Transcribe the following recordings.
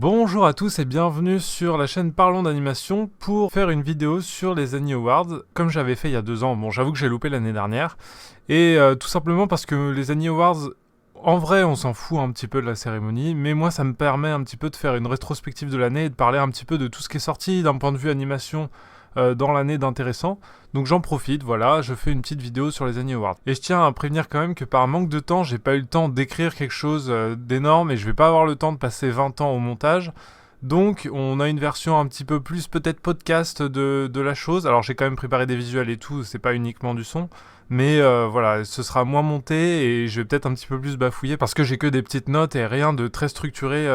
Bonjour à tous et bienvenue sur la chaîne Parlons d'animation pour faire une vidéo sur les Annie Awards, comme j'avais fait il y a 2 ans. Bon, j'avoue que j'ai loupé l'année dernière, et tout simplement parce que les Annie Awards, en vrai, on s'en fout un petit peu de la cérémonie, mais moi ça me permet un petit peu de faire une rétrospective de l'année et de parler un petit peu de tout ce qui est sorti d'un point de vue animation dans l'année d'intéressant. Donc j'en profite, voilà, je fais une petite vidéo sur les Annie Awards. Et je tiens à prévenir quand même que par manque de temps, j'ai pas eu le temps d'écrire quelque chose d'énorme et je vais pas avoir le temps de passer 20 ans au montage. Donc on a une version un petit peu plus peut-être podcast de la chose. Alors j'ai quand même préparé des visuels et tout, c'est pas uniquement du son. Mais voilà, ce sera moins monté et je vais peut-être un petit peu plus bafouiller parce que j'ai que des petites notes et rien de très structuré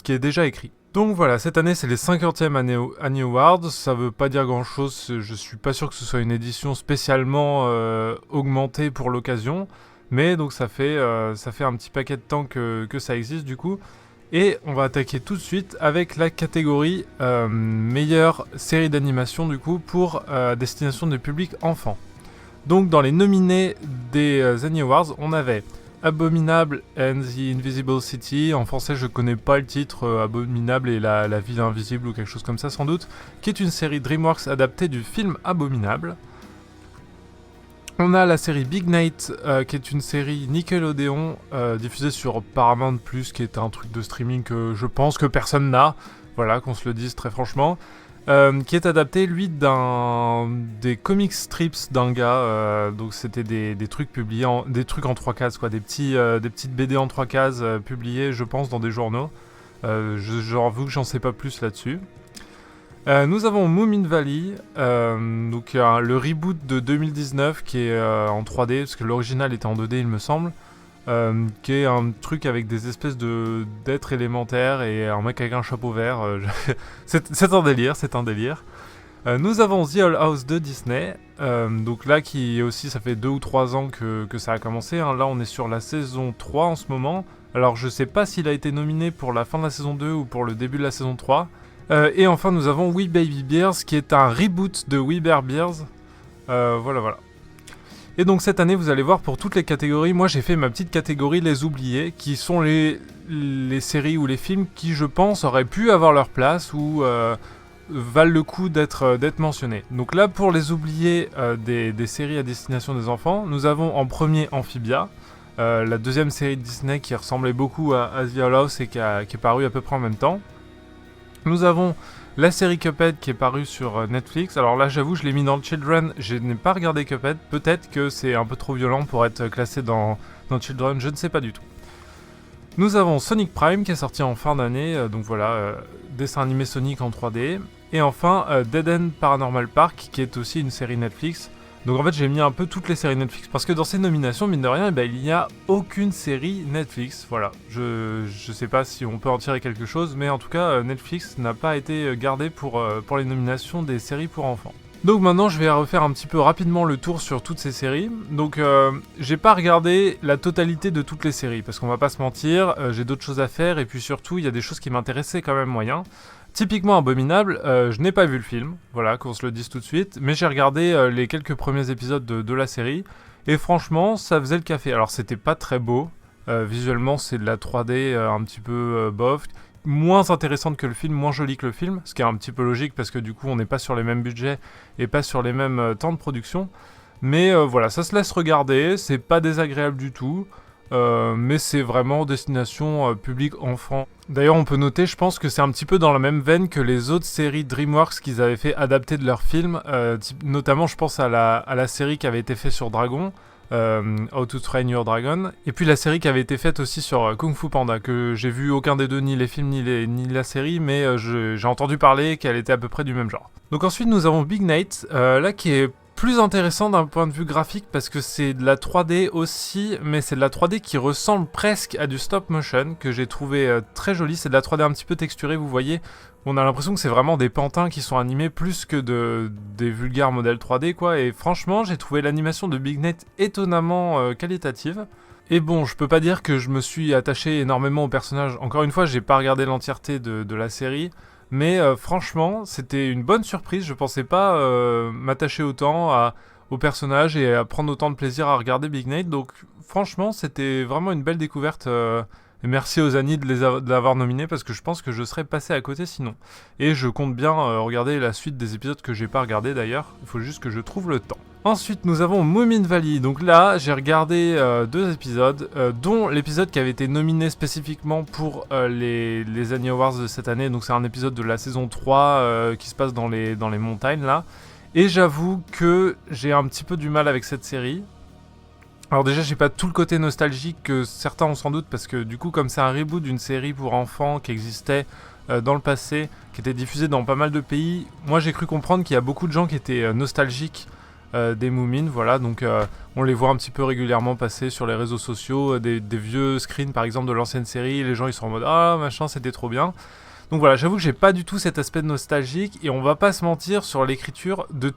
qui est déjà écrit. Donc voilà, cette année c'est les 50e Annie Awards, ça veut pas dire grand chose, je suis pas sûr que ce soit une édition spécialement augmentée pour l'occasion, mais donc ça fait un petit paquet de temps que ça existe du coup, et on va attaquer tout de suite avec la catégorie meilleure série d'animation du coup pour destination du public enfant. Donc dans les nominés des Annie Awards, on avait Abominable and the Invisible City, en français je connais pas le titre, Abominable et la ville invisible ou quelque chose comme ça sans doute, qui est une série DreamWorks adaptée du film Abominable. On a la série Big Night, qui est une série Nickelodeon, diffusée sur Paramount+, qui est un truc de streaming que je pense que personne n'a, voilà, qu'on se le dise très franchement. Qui est adapté lui des comic strips d'un gars, donc c'était des trucs publiés des trucs en 3 cases quoi, des petites BD en 3 cases publiées je pense dans des journaux. J'avoue que j'en sais pas plus là-dessus. Nous avons Moomin Valley, donc le reboot de 2019 qui est en 3D parce que l'original était en 2D il me semble. Qui est un truc avec des espèces d'êtres élémentaires et un mec avec un chapeau vert. C'est un délire. Nous avons The Owl House de Disney, donc là qui aussi ça fait 2 ou 3 ans que ça a commencé, hein. Là on est sur la saison 3 en ce moment. Alors je sais pas s'il a été nominé pour la fin de la saison 2 ou pour le début de la saison 3. Et enfin nous avons We Baby Bears qui est un reboot de We Bare Bears. Voilà. Et donc cette année, vous allez voir, pour toutes les catégories, moi j'ai fait ma petite catégorie les oubliés, qui sont les séries ou les films qui, je pense, auraient pu avoir leur place ou valent le coup d'être mentionnés. Donc là, pour les oubliés des séries à destination des enfants, nous avons en premier Amphibia, la deuxième série de Disney qui ressemblait beaucoup à The Owl House et qui est parue à peu près en même temps. Nous avons la série Cuphead qui est parue sur Netflix. Alors là, j'avoue, je l'ai mis dans le Children. Je n'ai pas regardé Cuphead. Peut-être que c'est un peu trop violent pour être classé dans Children. Je ne sais pas du tout. Nous avons Sonic Prime qui est sorti en fin d'année. Donc voilà, dessin animé Sonic en 3D. Et enfin, Dead End Paranormal Park qui est aussi une série Netflix. Donc en fait, j'ai mis un peu toutes les séries Netflix. Parce que dans ces nominations, mine de rien, il n'y a aucune série Netflix. Voilà, je sais pas si on peut en tirer quelque chose. Mais en tout cas, Netflix n'a pas été gardé pour les nominations des séries pour enfants. Donc maintenant, je vais refaire un petit peu rapidement le tour sur toutes ces séries. Donc j'ai pas regardé la totalité de toutes les séries. Parce qu'on va pas se mentir, j'ai d'autres choses à faire. Et puis surtout, il y a des choses qui m'intéressaient quand même moyen. Typiquement Abominable, je n'ai pas vu le film, voilà, qu'on se le dise tout de suite, mais j'ai regardé les quelques premiers épisodes de la série, et franchement, ça faisait le café. Alors c'était pas très beau, visuellement c'est de la 3D un petit peu bof, moins intéressante que le film, moins jolie que le film, ce qui est un petit peu logique parce que du coup on n'est pas sur les mêmes budgets et pas sur les mêmes temps de production, mais voilà, ça se laisse regarder, c'est pas désagréable du tout. Mais c'est vraiment destination public enfant. D'ailleurs on peut noter, je pense que c'est un petit peu dans la même veine que les autres séries DreamWorks qu'ils avaient fait adapter de leurs films, notamment je pense à la série qui avait été faite sur Dragon, How to Train Your Dragon, et puis la série qui avait été faite aussi sur Kung Fu Panda, que j'ai vu aucun des deux, ni les films ni la série, mais j'ai entendu parler qu'elle était à peu près du même genre. Donc ensuite nous avons Big Night, là qui est plus intéressant d'un point de vue graphique parce que c'est de la 3D aussi, mais c'est de la 3D qui ressemble presque à du stop motion que j'ai trouvé très joli. C'est de la 3D un petit peu texturée, vous voyez. On a l'impression que c'est vraiment des pantins qui sont animés plus que des vulgaires modèles 3D quoi. Et franchement, j'ai trouvé l'animation de Big Night étonnamment qualitative. Et bon, je peux pas dire que je me suis attaché énormément au personnage. Encore une fois, j'ai pas regardé l'entièreté de la série. Mais franchement, c'était une bonne surprise. Je pensais pas m'attacher autant au personnage et à prendre autant de plaisir à regarder Big Night. Donc franchement, c'était vraiment une belle découverte Et merci aux Annie de l'avoir nominé parce que je pense que je serais passé à côté sinon. Et je compte bien regarder la suite des épisodes que j'ai pas regardé d'ailleurs. Il faut juste que je trouve le temps. Ensuite, nous avons Moomin Valley. Donc là, j'ai regardé 2 épisodes, dont l'épisode qui avait été nominé spécifiquement pour les Annie Awards de cette année. Donc c'est un épisode de la saison 3 qui se passe dans les montagnes là. Et j'avoue que j'ai un petit peu du mal avec cette série. Alors déjà, j'ai pas tout le côté nostalgique que certains ont sans doute, parce que du coup, comme c'est un reboot d'une série pour enfants qui existait dans le passé, qui était diffusée dans pas mal de pays, moi j'ai cru comprendre qu'il y a beaucoup de gens qui étaient nostalgiques des Moomins, voilà, donc on les voit un petit peu régulièrement passer sur les réseaux sociaux, des vieux screens par exemple de l'ancienne série, les gens ils sont en mode « Ah machin, c'était trop bien ». Donc voilà, j'avoue que j'ai pas du tout cet aspect nostalgique, et on va pas se mentir sur l'écriture de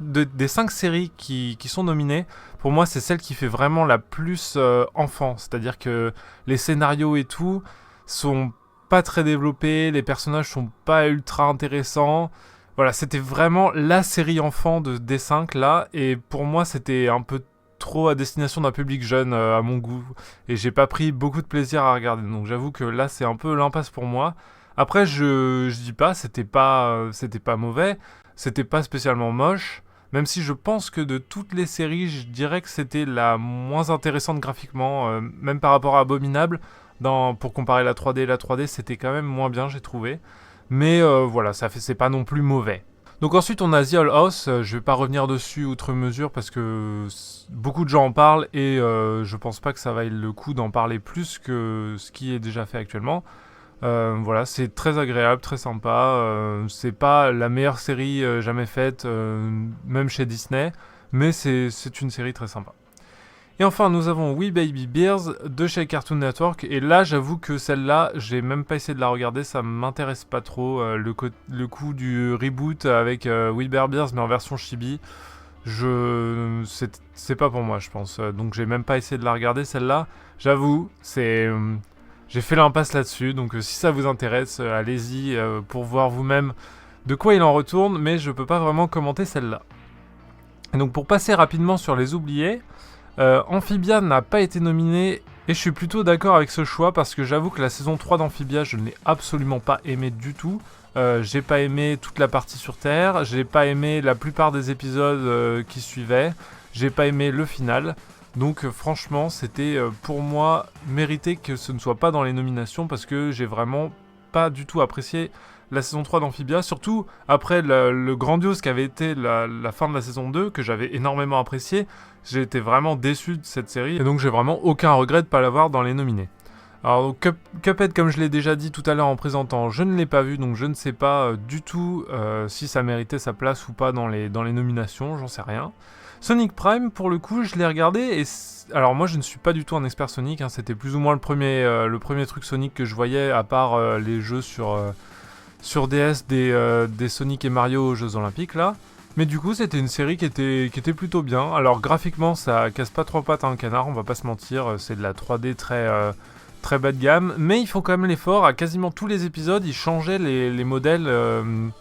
des 5 séries qui sont nominées. Pour moi, c'est celle qui fait vraiment la plus enfant. C'est-à-dire que les scénarios et tout sont pas très développés, les personnages sont pas ultra intéressants. Voilà, c'était vraiment la série enfant des 5 là. Et pour moi, c'était un peu trop à destination d'un public jeune à mon goût. Et j'ai pas pris beaucoup de plaisir à regarder. Donc j'avoue que là, c'est un peu l'impasse pour moi. Après, je dis pas, c'était pas mauvais. C'était pas spécialement moche, même si je pense que de toutes les séries, je dirais que c'était la moins intéressante graphiquement, même par rapport à Abominable. Pour comparer la 3D et la 3D, c'était quand même moins bien, j'ai trouvé. Mais voilà, c'est pas non plus mauvais. Donc ensuite, on a The Owl House. Je vais pas revenir dessus outre mesure parce que beaucoup de gens en parlent et je pense pas que ça vaille le coup d'en parler plus que ce qui est déjà fait actuellement. Voilà, c'est très agréable, très sympa. C'est pas la meilleure série jamais faite, même chez Disney, mais c'est une série très sympa. Et enfin, nous avons We Baby Bears de chez Cartoon Network. Et là, j'avoue que celle-là, j'ai même pas essayé de la regarder, ça m'intéresse pas trop. Le coup du reboot avec We Baby Bears, mais en version chibi, c'est pas pour moi, je pense. Donc, j'ai même pas essayé de la regarder, celle-là. J'avoue, j'ai fait l'impasse là-dessus, donc si ça vous intéresse, allez-y pour voir vous-même de quoi il en retourne, mais je peux pas vraiment commenter celle-là. Et donc pour passer rapidement sur les oubliés, Amphibia n'a pas été nominé, et je suis plutôt d'accord avec ce choix, parce que j'avoue que la saison 3 d'Amphibia, je ne l'ai absolument pas aimé du tout. J'ai pas aimé toute la partie sur Terre, j'ai pas aimé la plupart des épisodes qui suivaient, j'ai pas aimé le final. Donc franchement, c'était pour moi mérité que ce ne soit pas dans les nominations parce que j'ai vraiment pas du tout apprécié la saison 3 d'Amphibia, surtout après le grandiose qu'avait été la fin de la saison 2, que j'avais énormément apprécié. J'ai été vraiment déçu de cette série et donc j'ai vraiment aucun regret de ne pas l'avoir dans les nominés. Alors donc, Cuphead, comme je l'ai déjà dit tout à l'heure en présentant, je ne l'ai pas vu, donc je ne sais pas du tout si ça méritait sa place ou pas dans les nominations, j'en sais rien. Sonic Prime, pour le coup, je l'ai regardé et... Alors moi, je ne suis pas du tout un expert Sonic, hein, c'était plus ou moins le premier truc Sonic que je voyais, à part les jeux sur DS des Sonic et Mario aux Jeux Olympiques, là. Mais du coup, c'était une série qui était plutôt bien. Alors graphiquement, ça casse pas trois pattes à un canard, on va pas se mentir, c'est de la 3D très bas de gamme, mais ils font quand même l'effort. À quasiment tous les épisodes, ils changeaient les modèles,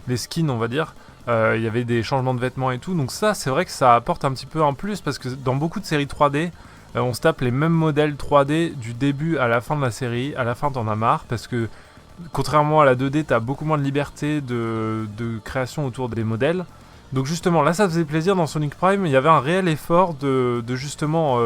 les skins, on va dire. Il y avait des changements de vêtements et tout, donc ça, c'est vrai que ça apporte un petit peu un plus, parce que dans beaucoup de séries 3D, on se tape les mêmes modèles 3D du début à la fin de la série. À la fin, t'en as marre, parce que contrairement à la 2D, t'as beaucoup moins de liberté de création autour des modèles. Donc justement, là, ça faisait plaisir dans Sonic Prime. Il y avait un réel effort de justement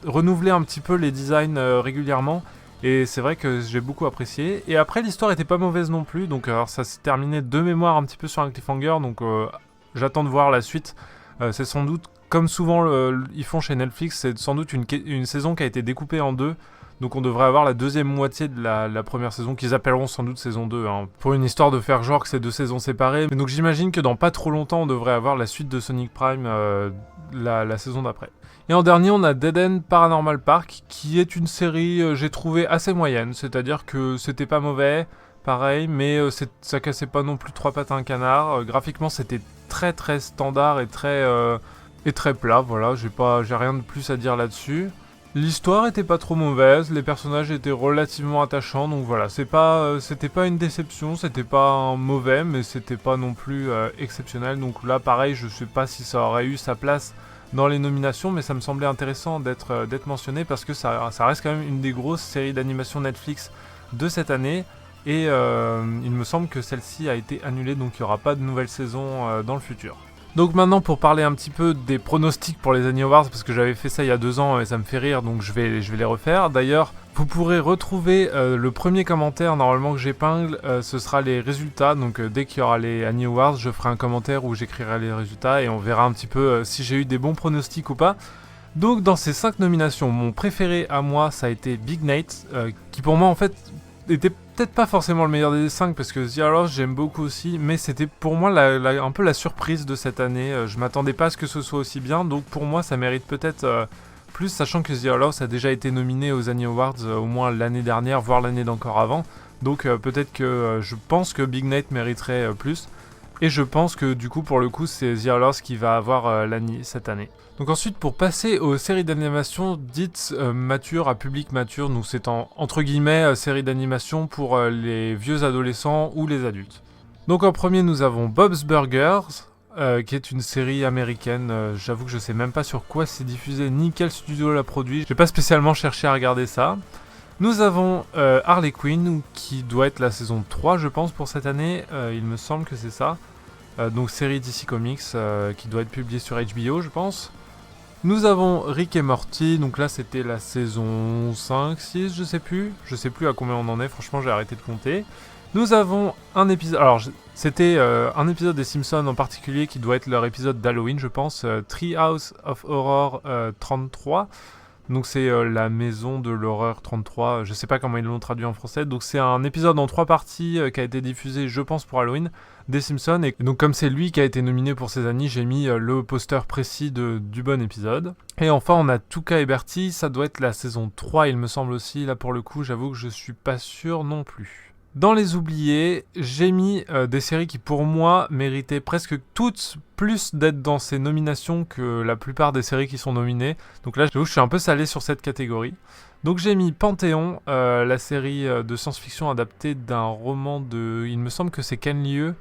renouveler un petit peu les designs régulièrement. Et c'est vrai que j'ai beaucoup apprécié. Et après, l'histoire était pas mauvaise non plus. Donc alors, ça s'est terminé de mémoire un petit peu sur un cliffhanger. Donc j'attends de voir la suite. C'est sans doute, comme souvent ils font chez Netflix, c'est sans doute une saison qui a été découpée en deux. Donc on devrait avoir la deuxième moitié de la première saison, qu'ils appelleront sans doute saison 2, hein, pour une histoire de faire genre que c'est deux saisons séparées. Mais donc j'imagine que dans pas trop longtemps, on devrait avoir la suite de Sonic Prime la saison d'après. Et en dernier, on a Dead End Paranormal Park, qui est une série, j'ai trouvé assez moyenne. C'est-à-dire que c'était pas mauvais, pareil, mais ça cassait pas non plus trois pattes à un canard. Graphiquement, c'était très très standard et très plat, voilà, j'ai rien de plus à dire là-dessus. L'histoire était pas trop mauvaise, les personnages étaient relativement attachants, donc voilà, c'était pas une déception, c'était pas un mauvais, mais c'était pas non plus exceptionnel. Donc là, pareil, je sais pas si ça aurait eu sa place dans les nominations, mais ça me semblait intéressant d'être mentionné parce que ça reste quand même une des grosses séries d'animation Netflix de cette année. Et il me semble que celle-ci a été annulée, donc il n'y aura pas de nouvelle saison dans le futur. Donc maintenant, pour parler un petit peu des pronostics pour les Annie Awards, parce que j'avais fait ça il y a 2 ans et ça me fait rire, donc je vais les refaire. D'ailleurs, vous pourrez retrouver le premier commentaire normalement que j'épingle, ce sera les résultats. Donc dès qu'il y aura les Annie Awards, je ferai un commentaire où j'écrirai les résultats et on verra un petit peu si j'ai eu des bons pronostics ou pas. Donc dans ces 5 nominations, mon préféré à moi, ça a été Big Nate, qui pour moi en fait était peut-être pas forcément le meilleur des 5 parce que The Outlaws j'aime beaucoup aussi, mais c'était pour moi un peu la surprise de cette année. Je m'attendais pas à ce que ce soit aussi bien, donc pour moi ça mérite peut-être plus, sachant que The Outlaws a déjà été nominé aux Annie Awards au moins l'année dernière, voire l'année d'encore avant. Donc peut-être que je pense que Big Nate mériterait plus. Et je pense que du coup pour le coup c'est The Outlaws qui va avoir l'Annie cette année. Donc ensuite pour passer aux séries d'animation dites matures, à public mature, donc c'est entre guillemets séries d'animation pour les vieux adolescents ou les adultes. Donc en premier nous avons Bob's Burgers, qui est une série américaine. J'avoue que je sais même pas sur quoi c'est diffusé ni quel studio l'a produit, j'ai pas spécialement cherché à regarder ça. Nous avons Harley Quinn, qui doit être la saison 3 je pense pour cette année, il me semble que c'est ça. Donc série DC Comics qui doit être publiée sur HBO je pense. Nous avons Rick et Morty, donc là c'était la saison 5, 6, je sais plus à combien on en est, franchement j'ai arrêté de compter. Nous avons un épisode, alors c'était un épisode des Simpsons en particulier qui doit être leur épisode d'Halloween je pense, Treehouse of Horror 33. Donc c'est la maison de l'horreur 33, je sais pas comment ils l'ont traduit en français. Donc c'est un épisode en 3 parties qui a été diffusé je pense pour Halloween des Simpsons. Et donc comme c'est lui qui a été nominé pour ces années, j'ai mis le poster précis du bon épisode. Et enfin on a Tuca et Bertie, ça doit être la saison 3 il me semble aussi. Là pour le coup j'avoue que je suis pas sûr non plus. Dans les oubliés, j'ai mis des séries qui pour moi méritaient presque toutes plus d'être dans ces nominations que la plupart des séries qui sont nominées. Donc là, j'avoue que je suis un peu salé sur cette catégorie. Donc j'ai mis Panthéon, la série de science-fiction adaptée d'un roman de... Il me semble que c'est Ken Liu,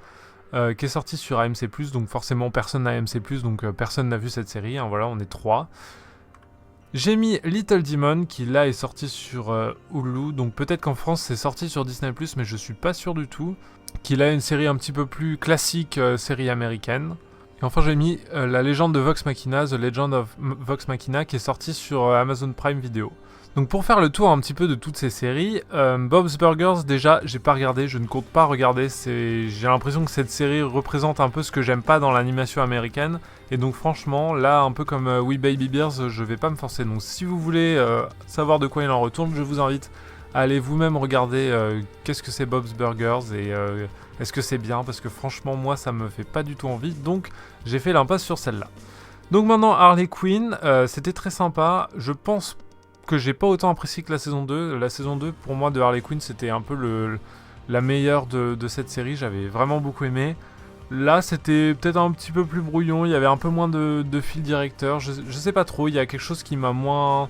qui est sorti sur AMC+, donc forcément personne n'a AMC+, donc personne n'a vu cette série, hein, voilà, on est 3. J'ai mis Little Demon qui là est sorti sur Hulu, donc peut-être qu'en France c'est sorti sur Disney+, mais je suis pas sûr du tout. Qui là est une série un petit peu plus classique, série américaine. Et enfin j'ai mis La Légende de Vox Machina, The Legend of Vox Machina, qui est sorti sur Amazon Prime Video. Donc pour faire le tour un petit peu de toutes ces séries, Bob's Burgers déjà j'ai pas regardé, je ne compte pas regarder, j'ai l'impression que cette série représente un peu ce que j'aime pas dans l'animation américaine, et donc franchement là un peu comme We Baby Bears, je vais pas me forcer. Donc si vous voulez savoir de quoi il en retourne, je vous invite à aller vous-même regarder qu'est-ce que c'est Bob's Burgers et est-ce que c'est bien, parce que franchement moi ça me fait pas du tout envie, donc j'ai fait l'impasse sur celle-là. Donc maintenant Harley Quinn, c'était très sympa, je pense que j'ai pas autant apprécié que la saison 2. La saison 2 pour moi de Harley Quinn c'était un peu la meilleure de cette série, j'avais vraiment beaucoup aimé. Là c'était peut-être un petit peu plus brouillon, il y avait un peu moins de fil directeur, je sais pas trop, il y a quelque chose qui m'a moins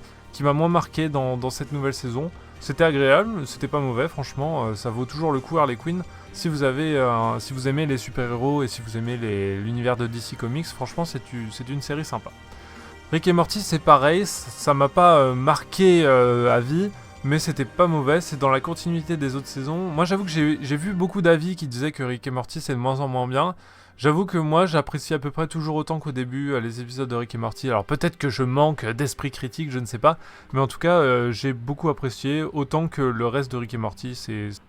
marqué dans cette nouvelle saison. C'était agréable, c'était pas mauvais franchement, ça vaut toujours le coup Harley Quinn. Si vous aimez les super-héros et si vous aimez l'univers de DC Comics, franchement c'est une série sympa. Rick et Morty c'est pareil, ça m'a pas marqué à vie, mais c'était pas mauvais, c'est dans la continuité des autres saisons. Moi j'avoue que j'ai vu beaucoup d'avis qui disaient que Rick et Morty c'est de moins en moins bien. J'avoue que moi j'apprécie à peu près toujours autant qu'au début les épisodes de Rick et Morty. Alors peut-être que je manque d'esprit critique, je ne sais pas, mais en tout cas j'ai beaucoup apprécié, autant que le reste de Rick et Morty.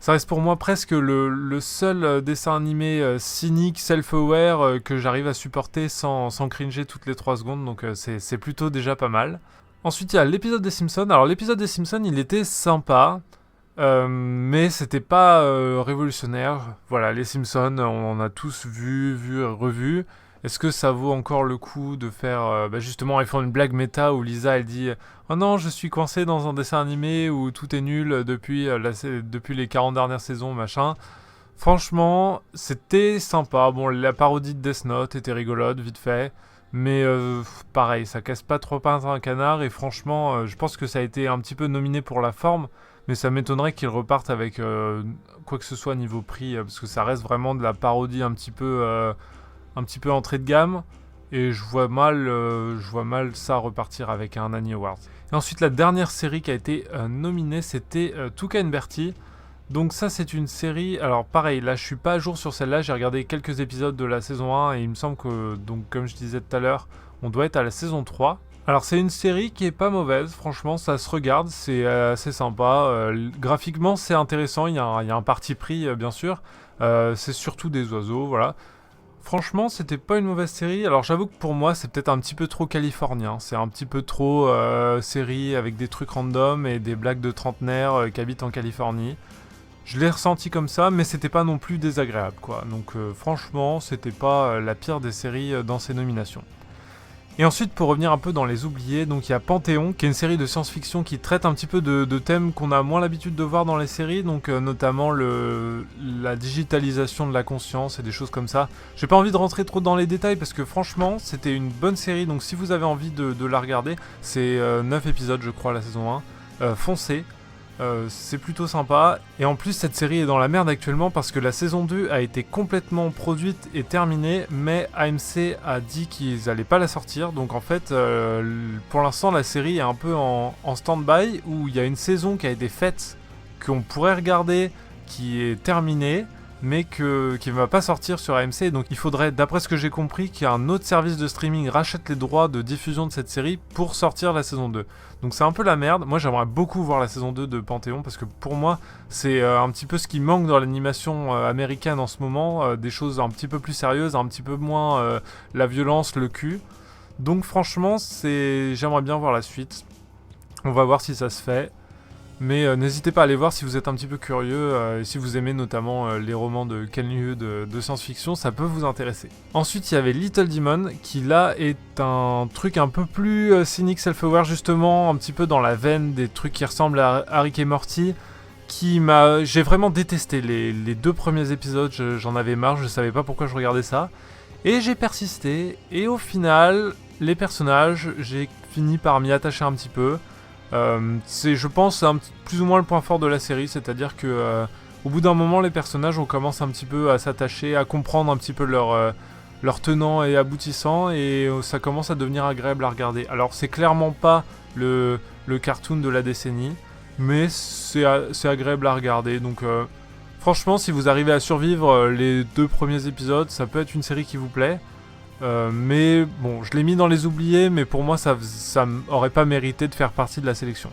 Ça reste pour moi presque le seul dessin animé cynique, self-aware que j'arrive à supporter sans cringer toutes les 3 secondes, donc c'est plutôt déjà pas mal. Ensuite il y a l'épisode des Simpsons. Alors l'épisode des Simpsons il était sympa. Mais c'était pas révolutionnaire. Voilà, les Simpsons, on en a tous vu, revu. Est-ce que ça vaut encore le coup de faire... justement, ils font une blague méta où Lisa, elle dit « Oh non, je suis coincée dans un dessin animé où tout est nul depuis les 40 dernières saisons, machin. » Franchement, c'était sympa. Bon, la parodie de Death Note était rigolote, vite fait. Mais pareil, ça casse pas trop pain dans un canard. Et franchement, je pense que ça a été un petit peu nominé pour la forme. Mais ça m'étonnerait qu'ils repartent avec quoi que ce soit niveau prix, parce que ça reste vraiment de la parodie un petit peu entrée de gamme. Et je vois mal ça repartir avec un Annie Awards. Et ensuite, la dernière série qui a été nominée, c'était Tuca and Bertie. Donc ça, c'est une série... Alors pareil, là, je suis pas à jour sur celle-là. J'ai regardé quelques épisodes de la saison 1 et il me semble que, donc, comme je disais tout à l'heure, on doit être à la saison 3. Alors c'est une série qui est pas mauvaise, franchement, ça se regarde, c'est assez sympa. Graphiquement, c'est intéressant, il y a un parti pris, bien sûr. C'est surtout des oiseaux, voilà. Franchement, c'était pas une mauvaise série. Alors j'avoue que pour moi, c'est peut-être un petit peu trop californien. C'est un petit peu trop série avec des trucs random et des blagues de trentenaires qui habitent en Californie. Je l'ai ressenti comme ça, mais c'était pas non plus désagréable, quoi. Donc franchement, c'était pas la pire des séries dans ces nominations. Et ensuite, pour revenir un peu dans les oubliés, donc il y a Panthéon, qui est une série de science-fiction qui traite un petit peu de thèmes qu'on a moins l'habitude de voir dans les séries, donc notamment la digitalisation de la conscience et des choses comme ça. J'ai pas envie de rentrer trop dans les détails parce que franchement, c'était une bonne série, donc si vous avez envie de la regarder, c'est 9 épisodes je crois la saison 1, foncez. C'est plutôt sympa, et en plus cette série est dans la merde actuellement parce que la saison 2 a été complètement produite et terminée, mais AMC a dit qu'ils allaient pas la sortir, donc en fait pour l'instant la série est un peu en stand-by, où il y a une saison qui a été faite, qu'on pourrait regarder, qui est terminée, mais qui ne va pas sortir sur AMC, donc il faudrait, d'après ce que j'ai compris, qu'un autre service de streaming rachète les droits de diffusion de cette série pour sortir la saison 2. Donc c'est un peu la merde. Moi j'aimerais beaucoup voir la saison 2 de Panthéon, parce que pour moi c'est un petit peu ce qui manque dans l'animation américaine en ce moment, des choses un petit peu plus sérieuses, un petit peu moins la violence, le cul. Donc franchement j'aimerais bien voir la suite. On va voir si ça se fait. Mais n'hésitez pas à aller voir si vous êtes un petit peu curieux, et si vous aimez notamment les romans de Ken Liu de science-fiction, ça peut vous intéresser. Ensuite, il y avait Little Demon, qui là est un truc un peu plus cynique, self-aware justement, un petit peu dans la veine des trucs qui ressemblent à Rick et Morty, j'ai vraiment détesté les 2 premiers épisodes, j'en avais marre, je savais pas pourquoi je regardais ça. Et j'ai persisté, et au final, les personnages, j'ai fini par m'y attacher un petit peu. C'est, je pense, plus ou moins le point fort de la série, c'est-à-dire que au bout d'un moment, les personnages, on commence un petit peu à s'attacher, à comprendre un petit peu leur tenant et aboutissant, et ça commence à devenir agréable à regarder. Alors, c'est clairement pas le cartoon de la décennie, mais c'est agréable à regarder. Donc, franchement, si vous arrivez à survivre les 2 premiers épisodes, ça peut être une série qui vous plaît. Mais bon, je l'ai mis dans les oubliés, mais pour moi ça aurait pas mérité de faire partie de la sélection.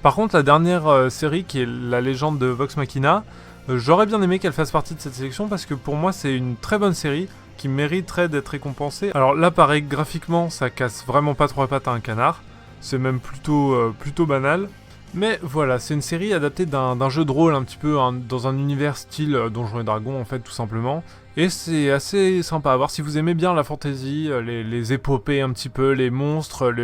Par contre, la dernière série, qui est La Légende de Vox Machina, j'aurais bien aimé qu'elle fasse partie de cette sélection, parce que pour moi c'est une très bonne série qui mériterait d'être récompensée. Alors là, pareil, graphiquement ça casse vraiment pas 3 pattes à un canard, c'est même plutôt banal. Mais voilà, c'est une série adaptée d'un jeu de rôle un petit peu dans un univers style Donjons et Dragons en fait, tout simplement. Et c'est assez sympa à voir si vous aimez bien la fantasy, les épopées un petit peu, les monstres,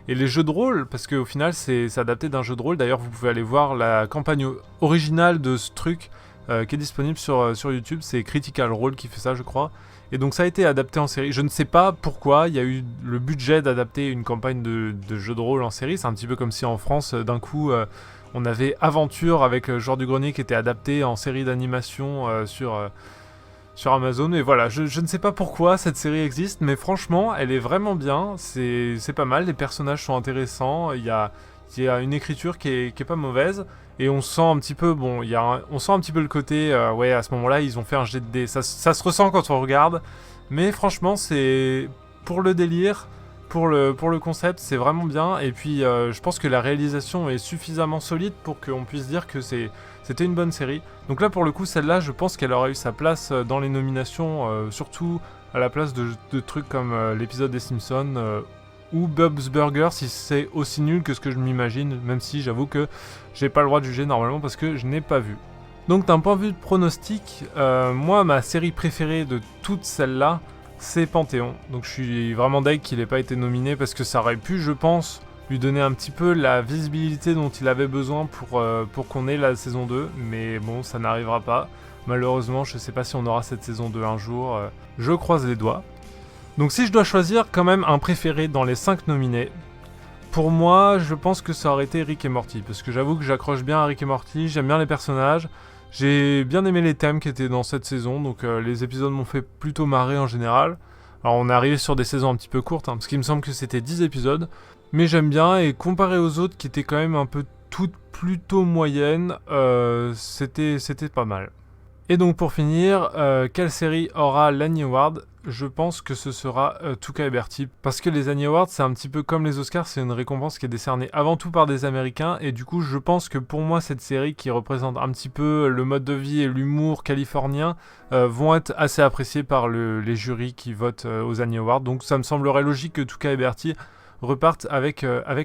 et les jeux de rôle, parce qu'au final c'est adapté d'un jeu de rôle. D'ailleurs vous pouvez aller voir la campagne originale de ce truc qui est disponible sur YouTube, c'est Critical Role qui fait ça je crois. Et donc ça a été adapté en série. Je ne sais pas pourquoi il y a eu le budget d'adapter une campagne de jeu de rôle en série. C'est un petit peu comme si en France, d'un coup, on avait Aventure avec Joueur du Grenier qui était adapté en série d'animation sur Amazon. Et voilà, je ne sais pas pourquoi cette série existe, mais franchement, elle est vraiment bien. C'est pas mal, les personnages sont intéressants, il y a une écriture qui est pas mauvaise. Et on sent un petit peu, on sent un petit peu le côté, ouais, à ce moment-là, ils ont fait un jet de dés. Ça se ressent quand on regarde, mais franchement, c'est pour le délire, pour le concept, c'est vraiment bien. Et puis, je pense que la réalisation est suffisamment solide pour qu'on puisse dire que c'était une bonne série. Donc là, pour le coup, celle-là, je pense qu'elle aurait eu sa place dans les nominations, surtout à la place de trucs comme l'épisode des Simpsons, ou Bob's Burger, si c'est aussi nul que ce que je m'imagine, même si j'avoue que j'ai pas le droit de juger normalement parce que je n'ai pas vu. Donc d'un point de vue de pronostic, moi ma série préférée de toutes celles-là, c'est Panthéon. Donc je suis vraiment deg qu'il n'ait pas été nominé, parce que ça aurait pu, je pense, lui donner un petit peu la visibilité dont il avait besoin pour qu'on ait la saison 2, mais bon, ça n'arrivera pas. Malheureusement, je sais pas si on aura cette saison 2 un jour, je croise les doigts. Donc si je dois choisir quand même un préféré dans les 5 nominés, pour moi, je pense que ça aurait été Rick et Morty, parce que j'avoue que j'accroche bien à Rick et Morty, j'aime bien les personnages, j'ai bien aimé les thèmes qui étaient dans cette saison, donc les épisodes m'ont fait plutôt marrer en général. Alors on est arrivé sur des saisons un petit peu courtes, parce qu'il me semble que c'était 10 épisodes, mais j'aime bien, et comparé aux autres qui étaient quand même un peu toutes plutôt moyennes, c'était pas mal. Et donc pour finir, quelle série aura l'Annie Award ? Je pense que ce sera Tuca et Bertie, parce que les Annie Awards, c'est un petit peu comme les Oscars, c'est une récompense qui est décernée avant tout par des Américains, et du coup je pense que pour moi cette série qui représente un petit peu le mode de vie et l'humour californien vont être assez appréciés par les jurys qui votent aux Annie Awards, donc ça me semblerait logique que Tuca et Bertie repartent avec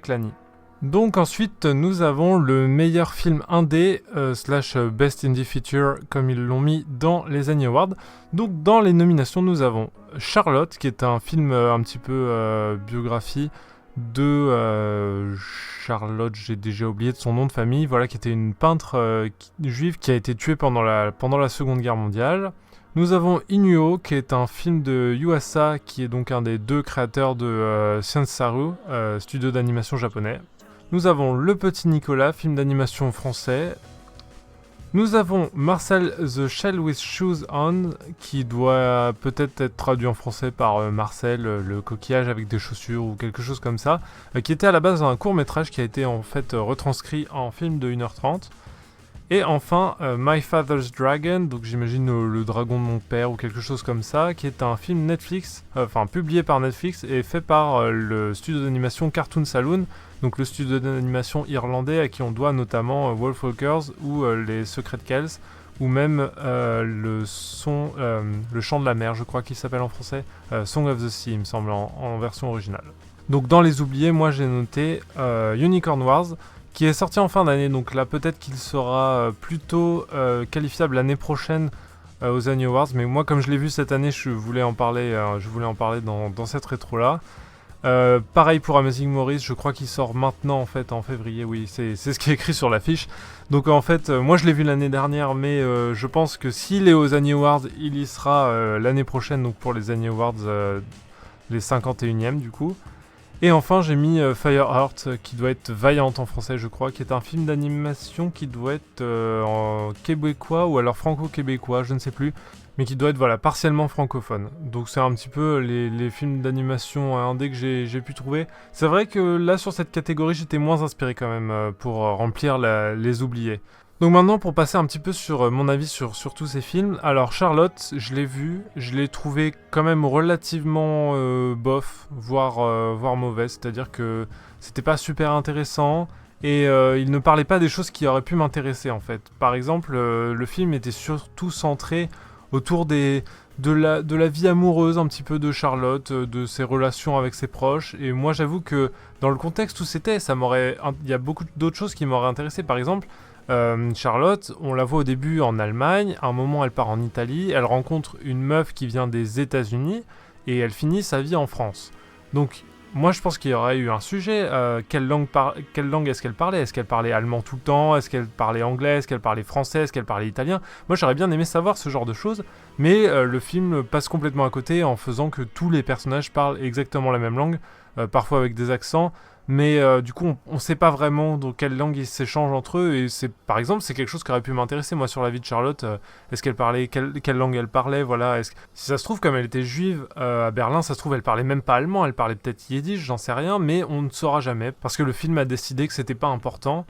l'Annie. Donc ensuite, nous avons le meilleur film indé slash Best Indie Feature, comme ils l'ont mis dans les Annie Awards. Donc dans les nominations, nous avons Charlotte, qui est un film un petit peu biographie de Charlotte, j'ai déjà oublié de son nom de famille, voilà, qui était une peintre juive qui a été tuée pendant la Seconde Guerre mondiale. Nous avons Inuo, qui est un film de Yuasa, qui est donc un des deux créateurs de Science-Saru, studio d'animation japonais. Nous avons Le Petit Nicolas, film d'animation français. Nous avons Marcel the Shell with Shoes On, qui doit peut-être être traduit en français par Marcel, le coquillage avec des chaussures ou quelque chose comme ça, qui était à la base un court-métrage qui a été en fait retranscrit en film de 1h30. Et enfin, My Father's Dragon, donc j'imagine le dragon de mon père ou quelque chose comme ça, qui est un film Netflix, publié par Netflix et fait par le studio d'animation Cartoon Saloon, donc le studio d'animation irlandais à qui on doit notamment Wolfwalkers ou les Secrets de Kells, ou même le chant de la mer, je crois qu'il s'appelle en français, Song of the Sea, il me semble, en version originale. Donc dans les oubliés, moi j'ai noté Unicorn Wars, qui est sorti en fin d'année, donc là peut-être qu'il sera plutôt qualifiable l'année prochaine aux Annie Awards, mais moi comme je l'ai vu cette année, je voulais en parler dans cette rétro-là. Pareil pour Amazing Maurice, je crois qu'il sort maintenant en fait en février, oui, c'est ce qui est écrit sur l'affiche. Donc en fait, moi je l'ai vu l'année dernière, mais je pense que s'il est aux Annie Awards, il y sera l'année prochaine, donc pour les Annie Awards, les 51e du coup. Et enfin, j'ai mis Fireheart, qui doit être Vaillante en français, je crois, qui est un film d'animation qui doit être en québécois ou alors franco-québécois, je ne sais plus, mais qui doit être partiellement francophone. Donc c'est un petit peu les films d'animation indé que j'ai pu trouver. C'est vrai que là, sur cette catégorie, j'étais moins inspiré quand même pour remplir les oubliés. Donc maintenant, pour passer un petit peu sur mon avis sur tous ces films, alors Charlotte, je l'ai vu, je l'ai trouvé quand même relativement bof, voire mauvais, c'est-à-dire que c'était pas super intéressant et il ne parlait pas des choses qui auraient pu m'intéresser en fait. Par exemple, le film était surtout centré autour de la vie amoureuse un petit peu de Charlotte, de ses relations avec ses proches, et moi j'avoue que dans le contexte où c'était, il y a beaucoup d'autres choses qui m'auraient intéressé. Par exemple, Charlotte, on la voit au début en Allemagne, à un moment elle part en Italie, elle rencontre une meuf qui vient des États-Unis et elle finit sa vie en France. Donc moi je pense qu'il y aurait eu un sujet, quelle langue est-ce qu'elle parlait ? Est-ce qu'elle parlait allemand tout le temps ? Est-ce qu'elle parlait anglais ? Est-ce qu'elle parlait français ? Est-ce qu'elle parlait italien ? Moi j'aurais bien aimé savoir ce genre de choses, mais le film passe complètement à côté en faisant que tous les personnages parlent exactement la même langue, parfois avec des accents. Mais du coup, on sait pas vraiment dans quelle langue ils s'échangent entre eux. Et par exemple, c'est quelque chose qui aurait pu m'intéresser, moi, sur la vie de Charlotte. Est-ce qu'elle parlait, quelle langue elle parlait, voilà. Si ça se trouve, comme elle était juive à Berlin, ça se trouve, elle parlait même pas allemand, elle parlait peut-être yiddish, j'en sais rien, mais on ne saura jamais, parce que le film a décidé que c'était pas important.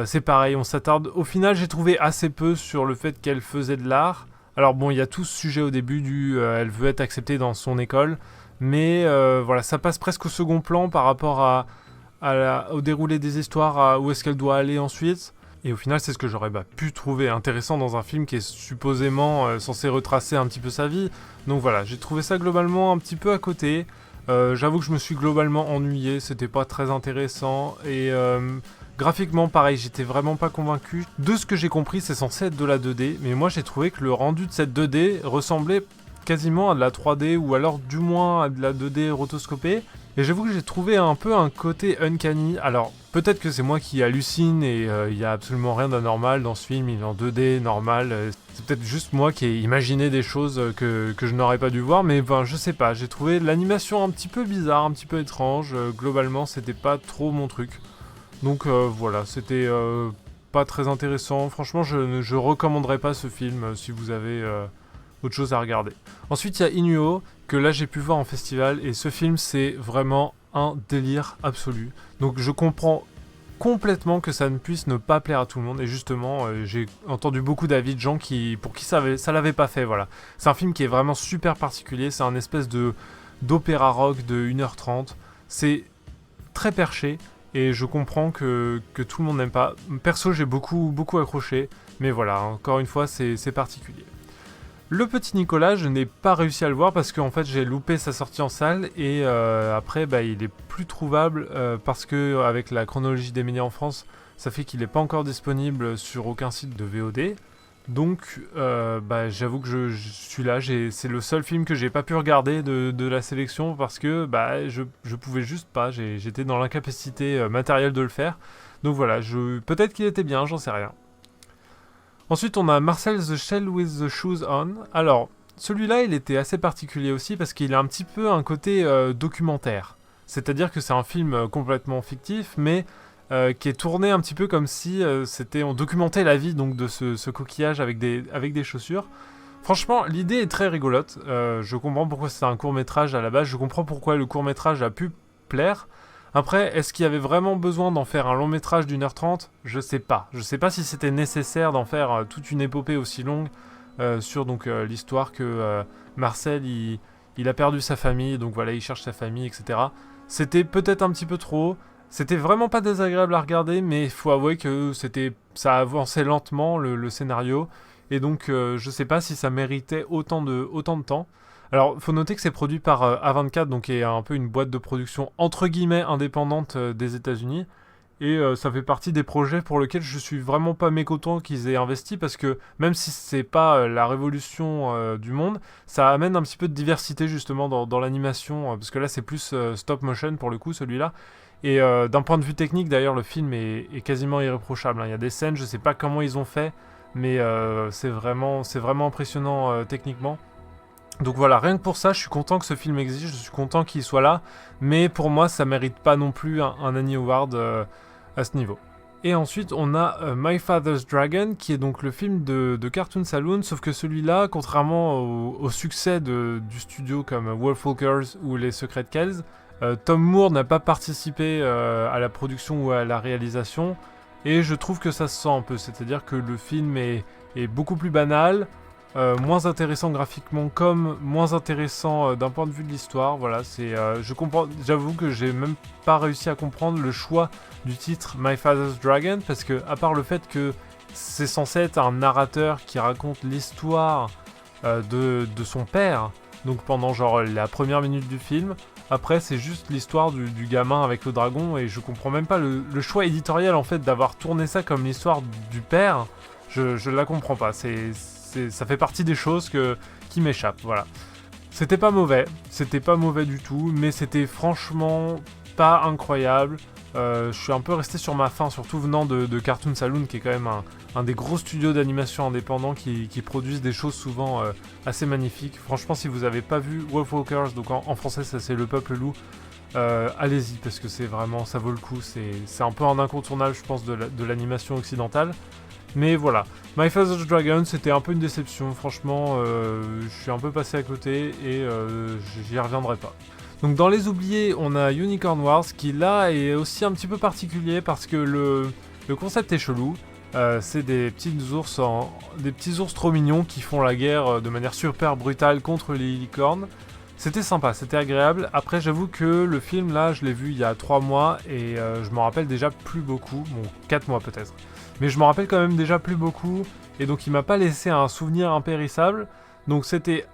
C'est pareil, on s'attarde. Au final, j'ai trouvé assez peu sur le fait qu'elle faisait de l'art. Alors bon, il y a tout ce sujet au début elle veut être acceptée dans son école, mais voilà, ça passe presque au second plan par rapport au déroulé des histoires, où est-ce qu'elle doit aller ensuite. Et au final, c'est ce que j'aurais pu trouver intéressant dans un film qui est supposément censé retracer un petit peu sa vie. Donc voilà, j'ai trouvé ça globalement un petit peu à côté. J'avoue que je me suis globalement ennuyé, c'était pas très intéressant. Et graphiquement, pareil, j'étais vraiment pas convaincu. De ce que j'ai compris, c'est censé être de la 2D, mais moi j'ai trouvé que le rendu de cette 2D ressemblait quasiment à de la 3D, ou alors du moins à de la 2D rotoscopée. Et j'avoue que j'ai trouvé un peu un côté uncanny. Alors, peut-être que c'est moi qui hallucine et il n'y a absolument rien d'anormal dans ce film, il est en 2D normal. C'est peut-être juste moi qui ai imaginé des choses que je n'aurais pas dû voir, mais ben, je sais pas, j'ai trouvé l'animation un petit peu bizarre, un petit peu étrange. Globalement, c'était pas trop mon truc. Donc voilà, c'était pas très intéressant. Franchement, je recommanderais pas ce film si vous avez autre chose à regarder. Ensuite, il y a Inuo, que là j'ai pu voir en festival, et ce film c'est vraiment un délire absolu. Donc je comprends complètement que ça ne puisse ne pas plaire à tout le monde, et justement j'ai entendu beaucoup d'avis de gens pour qui ça l'avait pas fait, voilà. C'est un film qui est vraiment super particulier, c'est un espèce d'opéra rock de 1h30, c'est très perché, et je comprends que tout le monde n'aime pas. Perso j'ai beaucoup accroché, mais voilà, encore une fois c'est particulier. Le petit Nicolas, je n'ai pas réussi à le voir parce qu'en fait j'ai loupé sa sortie en salle et après il est plus trouvable parce que avec la chronologie des médias en France, ça fait qu'il n'est pas encore disponible sur aucun site de VOD. Donc j'avoue que je suis là, c'est le seul film que j'ai pas pu regarder de la sélection parce que je pouvais juste pas, j'étais dans l'incapacité matérielle de le faire. Donc voilà, peut-être qu'il était bien, j'en sais rien. Ensuite, on a Marcel the Shell with the Shoes On. Alors, celui-là, il était assez particulier aussi parce qu'il a un petit peu un côté documentaire. C'est-à-dire que c'est un film complètement fictif, mais qui est tourné un petit peu comme si on documentait la vie donc, de ce coquillage avec des chaussures. Franchement, l'idée est très rigolote. Je comprends pourquoi c'est un court-métrage à la base. Je comprends pourquoi le court-métrage a pu plaire. Après, est-ce qu'il y avait vraiment besoin d'en faire un long métrage d'1h30 ? Je sais pas. Je sais pas si c'était nécessaire d'en faire toute une épopée aussi longue sur l'histoire que Marcel il a perdu sa famille, donc voilà, il cherche sa famille, etc. C'était peut-être un petit peu trop. C'était vraiment pas désagréable à regarder, mais il faut avouer que ça avançait lentement le scénario, et donc je sais pas si ça méritait autant de temps. Alors, faut noter que c'est produit par A24, donc qui est un peu une boîte de production entre guillemets indépendante des États-Unis. Et ça fait partie des projets pour lesquels je suis vraiment pas mécontent qu'ils aient investi parce que même si c'est pas la révolution du monde, ça amène un petit peu de diversité justement dans l'animation parce que là c'est plus stop motion pour le coup celui-là. Et d'un point de vue technique d'ailleurs le film est quasiment irréprochable. Il y a des scènes, je sais pas comment ils ont fait, mais c'est vraiment impressionnant techniquement. Donc voilà, rien que pour ça, je suis content que ce film existe, je suis content qu'il soit là, mais pour moi, ça mérite pas non plus un Annie Award à ce niveau. Et ensuite, on a My Father's Dragon, qui est donc le film de Cartoon Saloon, sauf que celui-là, contrairement au succès du studio comme Wolfwalkers ou Les Secrets de Kells, Tom Moore n'a pas participé à la production ou à la réalisation, et je trouve que ça se sent un peu, c'est-à-dire que le film est beaucoup plus banal, moins intéressant graphiquement comme moins intéressant d'un point de vue de l'histoire. Voilà, je comprends. J'avoue que j'ai même pas réussi à comprendre le choix du titre My Father's Dragon parce que à part le fait que c'est censé être un narrateur qui raconte l'histoire de son père, donc pendant genre la première minute du film. Après, c'est juste l'histoire du gamin avec le dragon et je comprends même pas le choix éditorial en fait d'avoir tourné ça comme l'histoire du père. Je la comprends pas. Ça fait partie des choses qui m'échappent, voilà. C'était pas mauvais du tout, mais c'était franchement pas incroyable. Je suis un peu resté sur ma faim, surtout venant de Cartoon Saloon, qui est quand même un des gros studios d'animation indépendants qui produisent des choses souvent assez magnifiques. Franchement, si vous n'avez pas vu Wolfwalkers, donc en français ça c'est Le Peuple Loup, allez-y, parce que c'est vraiment, ça vaut le coup. C'est un peu un incontournable, je pense, de l'animation occidentale. Mais voilà, My Father's Dragon, c'était un peu une déception, franchement, je suis un peu passé à côté et j'y reviendrai pas. Donc dans les oubliés, on a Unicorn Wars qui là est aussi un petit peu particulier parce que le concept est chelou. C'est des petits ours trop mignons qui font la guerre de manière super brutale contre les licornes. C'était sympa, c'était agréable. Après, j'avoue que le film là, je l'ai vu il y a 3 mois et je m'en rappelle déjà plus beaucoup. Bon, 4 mois peut-être. Mais je m'en rappelle quand même déjà plus beaucoup. Et donc il m'a pas laissé un souvenir impérissable. Donc c'était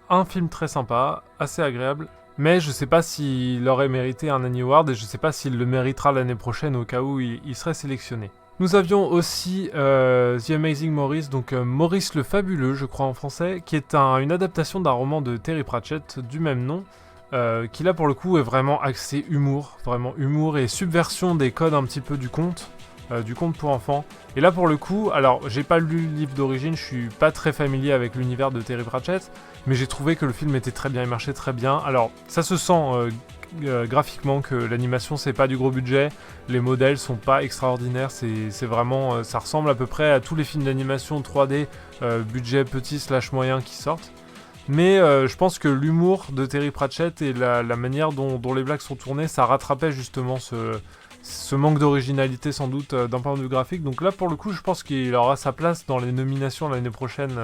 un film très sympa, assez agréable. Mais je sais pas s'il aurait mérité un Annie Award et je sais pas s'il le méritera l'année prochaine au cas où il serait sélectionné. Nous avions aussi The Amazing Maurice, donc Maurice le Fabuleux, je crois en français, qui est une adaptation d'un roman de Terry Pratchett du même nom, qui là pour le coup est vraiment axé humour et subversion des codes un petit peu du conte pour enfants. Et là pour le coup, alors j'ai pas lu le livre d'origine, je suis pas très familier avec l'univers de Terry Pratchett, mais j'ai trouvé que le film était très bien, il marchait très bien. Alors ça se sent graphiquement que l'animation c'est pas du gros budget, les modèles sont pas extraordinaires, c'est vraiment, ça ressemble à peu près à tous les films d'animation 3D budget petit / moyen qui sortent. Mais je pense que l'humour de Terry Pratchett et la manière dont les blagues sont tournées, ça rattrapait justement ce manque d'originalité sans doute d'un point de vue graphique. Donc là pour le coup je pense qu'il aura sa place dans les nominations l'année prochaine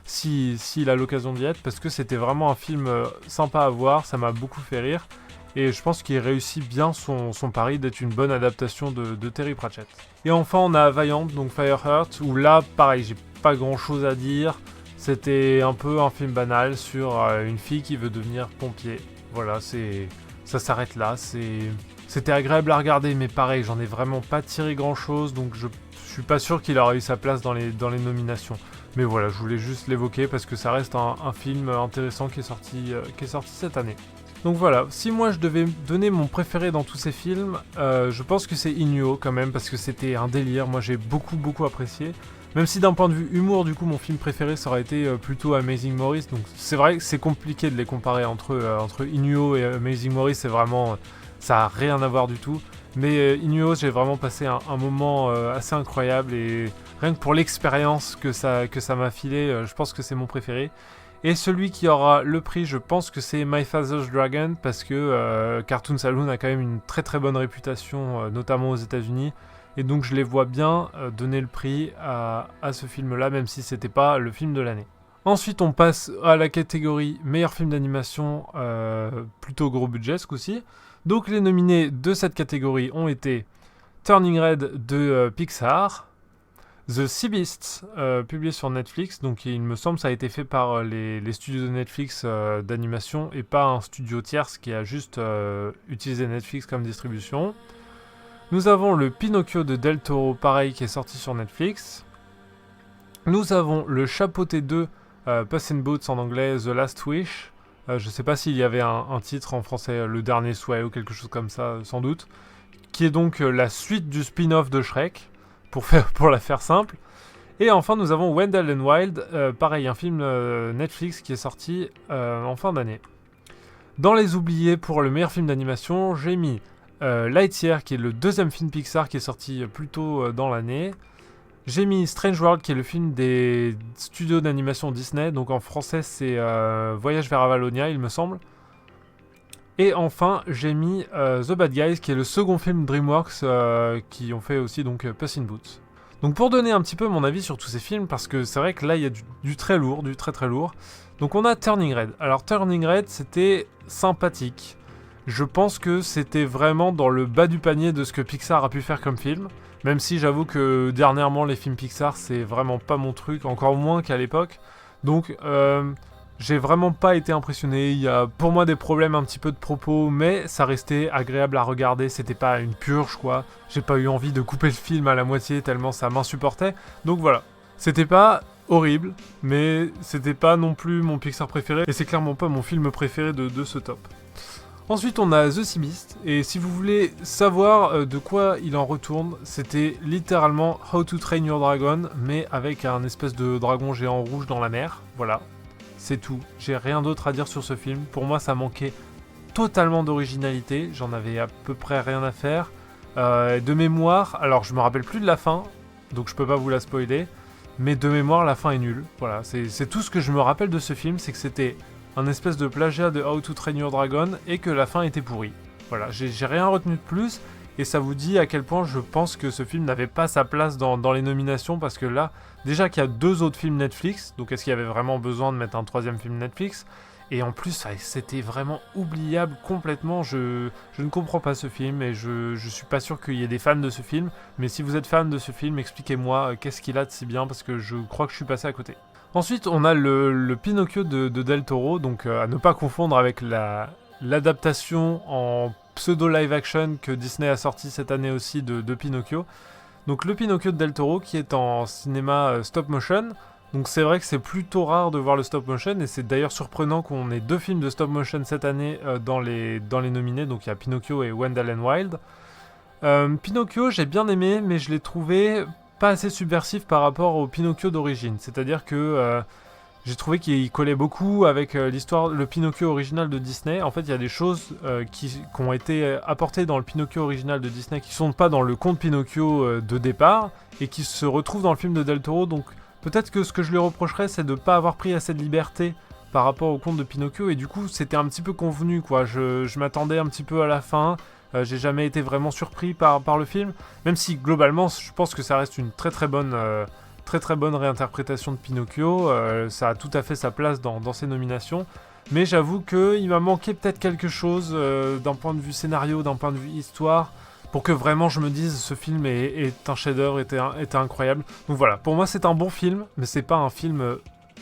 s'il a l'occasion d'y être, parce que c'était vraiment un film sympa à voir, ça m'a beaucoup fait rire. Et je pense qu'il réussit bien son pari d'être une bonne adaptation de Terry Pratchett. Et enfin on a Valiant, donc Fireheart, où là pareil j'ai pas grand chose à dire. C'était un peu un film banal sur une fille qui veut devenir pompier. Voilà, ça s'arrête là. C'était agréable à regarder, mais pareil, j'en ai vraiment pas tiré grand chose, donc je suis pas sûr qu'il aura eu sa place dans les nominations. Mais voilà, je voulais juste l'évoquer parce que ça reste un film intéressant qui est sorti cette année. Donc voilà, si moi je devais donner mon préféré dans tous ces films, je pense que c'est Inuo quand même, parce que c'était un délire, moi j'ai beaucoup apprécié. Même si d'un point de vue humour, du coup, mon film préféré, ça aurait été plutôt Amazing Maurice. Donc c'est vrai que c'est compliqué de les comparer entre Inuo et Amazing Maurice, c'est vraiment... ça a rien à voir du tout. Mais Inuo, j'ai vraiment passé un moment assez incroyable, et rien que pour l'expérience que ça m'a filé, je pense que c'est mon préféré. Et celui qui aura le prix, je pense que c'est My Father's Dragon, parce que Cartoon Saloon a quand même une très bonne réputation, notamment aux États-Unis. Et donc je les vois bien donner le prix à ce film-là, même si c'était pas le film de l'année. Ensuite, on passe à la catégorie meilleur film d'animation, plutôt gros budget ce coup-ci. Donc les nominés de cette catégorie ont été Turning Red de Pixar, The Sea Beast, publié sur Netflix, donc il me semble que ça a été fait par les studios de Netflix d'animation et pas un studio tierce qui a juste utilisé Netflix comme distribution. Nous avons le Pinocchio de Del Toro, pareil, qui est sorti sur Netflix. Nous avons le Chapeauté 2, Puss in Boots en anglais, The Last Wish. Je sais pas s'il y avait un titre en français, Le Dernier Souhait ou quelque chose comme ça, sans doute. Qui est donc la suite du spin-off de Shrek, pour la faire simple. Et enfin, nous avons Wendell and Wild, pareil, un film Netflix qui est sorti en fin d'année. Dans les oubliés, pour le meilleur film d'animation, j'ai mis Lightyear, qui est le deuxième film Pixar qui est sorti plus tôt dans l'année. J'ai mis Strange World, qui est le film des studios d'animation Disney. Donc en français, c'est Voyage vers Avalonia, il me semble. Et enfin, j'ai mis The Bad Guys, qui est le second film DreamWorks qui ont fait aussi donc Puss in Boots. Donc pour donner un petit peu mon avis sur tous ces films, parce que c'est vrai que là, il y a du très lourd, du très lourd. Donc on a Turning Red. Alors Turning Red, c'était sympathique. Je pense que c'était vraiment dans le bas du panier de ce que Pixar a pu faire comme film. Même si j'avoue que dernièrement, les films Pixar, c'est vraiment pas mon truc, encore moins qu'à l'époque. Donc, j'ai vraiment pas été impressionné. Il y a pour moi des problèmes un petit peu de propos, mais ça restait agréable à regarder. C'était pas une purge, quoi. J'ai pas eu envie de couper le film à la moitié tellement ça m'insupportait. Donc voilà. C'était pas horrible, mais c'était pas non plus mon Pixar préféré. Et c'est clairement pas mon film préféré de ce top. Ensuite, on a The Sea Beast, et si vous voulez savoir de quoi il en retourne, c'était littéralement How to Train Your Dragon, mais avec un espèce de dragon géant rouge dans la mer. Voilà, c'est tout. J'ai rien d'autre à dire sur ce film. Pour moi, ça manquait totalement d'originalité. J'en avais à peu près rien à faire. De mémoire, alors je me rappelle plus de la fin, donc je peux pas vous la spoiler, mais de mémoire, la fin est nulle. Voilà, c'est tout ce que je me rappelle de ce film, c'est que c'était un espèce de plagiat de How to Train Your Dragon et que la fin était pourrie. Voilà, j'ai rien retenu de plus, et ça vous dit à quel point je pense que ce film n'avait pas sa place dans les nominations, parce que là, déjà qu'il y a 2 autres films Netflix, donc est-ce qu'il y avait vraiment besoin de mettre un 3e film Netflix ? Et en plus, c'était vraiment oubliable complètement. Je ne comprends pas ce film, et je suis pas sûr qu'il y ait des fans de ce film, mais si vous êtes fan de ce film, expliquez-moi qu'est-ce qu'il a de si bien, parce que je crois que je suis passé à côté. Ensuite, on a le Pinocchio de Del Toro, donc à ne pas confondre avec l'adaptation en pseudo live action que Disney a sorti cette année aussi de Pinocchio. Donc le Pinocchio de Del Toro qui est en cinéma stop motion. Donc c'est vrai que c'est plutôt rare de voir le stop motion, et c'est d'ailleurs surprenant qu'on ait 2 films de stop motion cette année dans les nominés. Donc il y a Pinocchio et Wendell and Wild. Pinocchio, j'ai bien aimé, mais je l'ai trouvé pas assez subversif par rapport au Pinocchio d'origine. C'est-à-dire que j'ai trouvé qu'il collait beaucoup avec l'histoire, le Pinocchio original de Disney. En fait, il y a des choses qui ont été apportées dans le Pinocchio original de Disney qui sont pas dans le conte Pinocchio de départ, et qui se retrouvent dans le film de Del Toro. Donc peut-être que ce que je lui reprocherais, c'est de ne pas avoir pris assez de liberté par rapport au conte de Pinocchio, et du coup c'était un petit peu convenu quoi, je m'attendais un petit peu à la fin, j'ai jamais été vraiment surpris par le film, même si globalement je pense que ça reste une très très bonne réinterprétation de Pinocchio, ça a tout à fait sa place dans ces nominations, mais j'avoue qu'il m'a manqué peut-être quelque chose d'un point de vue scénario, d'un point de vue histoire, pour que vraiment je me dise ce film est un chef-d'œuvre, était incroyable. Donc voilà, pour moi c'est un bon film, mais c'est pas un film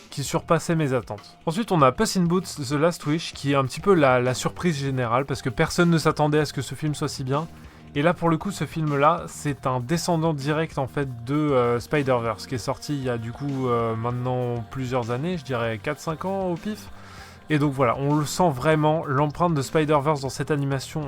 qui surpassait mes attentes. Ensuite on a Puss in Boots The Last Wish, qui est un petit peu la surprise générale, parce que personne ne s'attendait à ce que ce film soit si bien. Et là pour le coup ce film là c'est un descendant direct en fait de Spider-Verse, qui est sorti il y a du coup maintenant plusieurs années, je dirais 4-5 ans au pif. Et donc voilà, on le sent vraiment, l'empreinte de Spider-Verse dans cette animation,